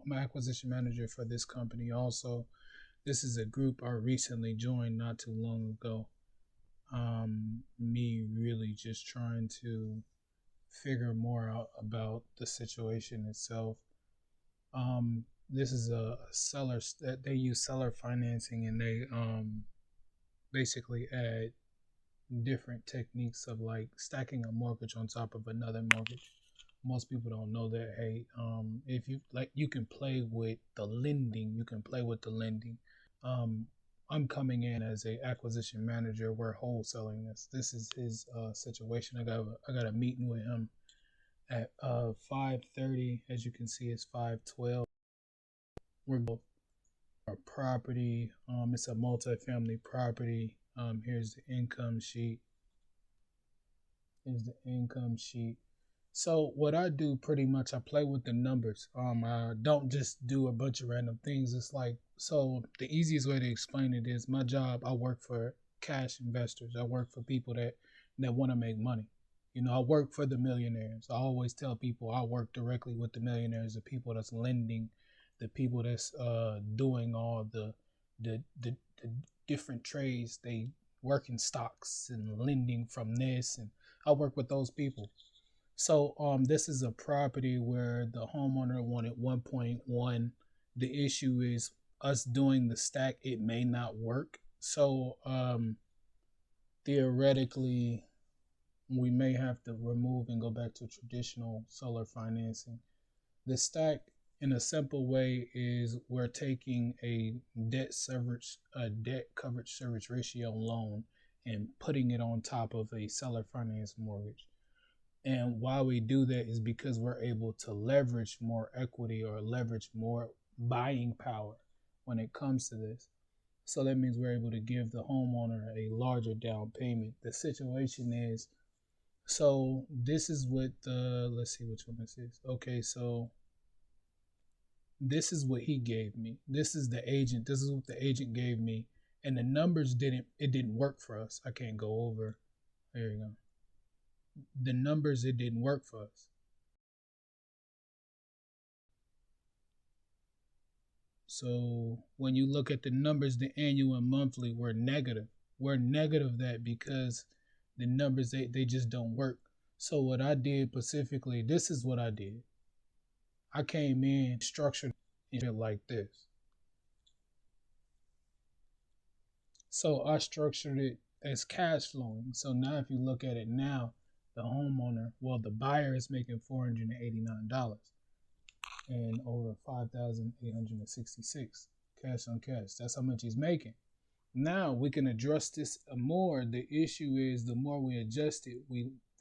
I'm an acquisition manager for this company also. This is a group I recently joined not too long ago. Me really just trying to figure more out about the situation itself. This is a seller that they use seller financing, and they basically add different techniques of like stacking a mortgage on top of another mortgage. Most people don't know that. Hey, if you like, you can play with the lending. You can play with the lending. Um, I'm coming in as a acquisition manager. We're wholesaling this. This is his situation. I got a meeting with him at 5:30. As you can see, it's 5:12. We're both our property. It's a multi-family property. Here's the income sheet. Here's the income sheet. So what I do pretty much, I play with the numbers. I don't just do a bunch of random things. It's like, so the easiest way to explain it is my job. I work for cash investors. I work for people that want to make money. You know, I work for the millionaires. I always tell people I work directly with the millionaires, the people that's lending, the people that's doing all the different trades. They work in stocks and lending from this, and I work with those people. So this is a property where the homeowner wanted 1.1. The issue is us doing the stack, it may not work. So theoretically, we may have to remove and go back to traditional solar financing. The stack, in a simple way, is we're taking a debt coverage service ratio loan and putting it on top of a seller finance mortgage. And why we do that is because we're able to leverage more equity or leverage more buying power when it comes to this. So that means we're able to give the homeowner a larger down payment. The situation is, so this is what let's see which one this is. Okay, so this is what he gave me. This is the agent. This is what the agent gave me. And the numbers didn't work for us. I can't go over. There you go. The numbers, it didn't work for us. So when you look at the numbers, the annual and monthly, we're negative. We're negative that because the numbers, they just don't work. So what I did specifically, this is what I did. I came in structured it like this. So I structured it as cash flowing. So now if you look at it now, the homeowner, well, the buyer is making $489 and over 5,866 cash on cash. That's how much he's making. Now we can address this more. The issue is the more we adjust it,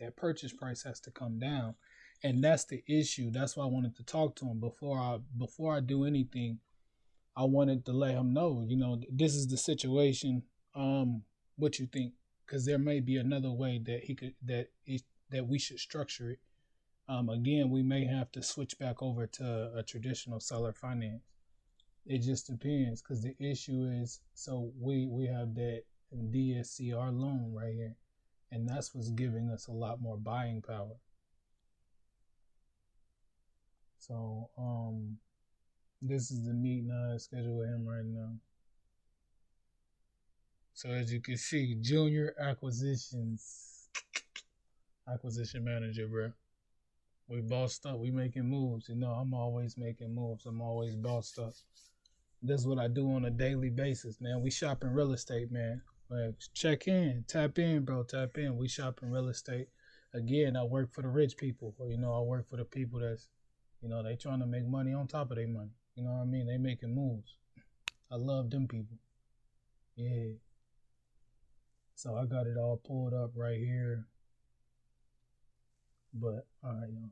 that purchase price has to come down, and that's the issue. That's why I wanted to talk to him before I do anything. I wanted to let him know, you know, this is the situation. What you think? Because there may be another way that that we should structure it. Again, we may have to switch back over to a traditional seller finance. It just depends, because the issue is, so we have that DSCR loan right here, and that's what's giving us a lot more buying power. So this is the meeting I scheduled with him right now. So as you can see, junior acquisition manager, bro. We bossed up. We making moves. You know, I'm always making moves. I'm always bossed up. This is what I do on a daily basis, man. We shop in real estate, man. Like, check in, tap in, bro, tap in. We shop in real estate. Again, I work for the rich people. Or, you know, I work for the people that's, you know, they trying to make money on top of their money. You know what I mean? They making moves. I love them people. Yeah. So I got it all pulled up right here. But, all right, y'all.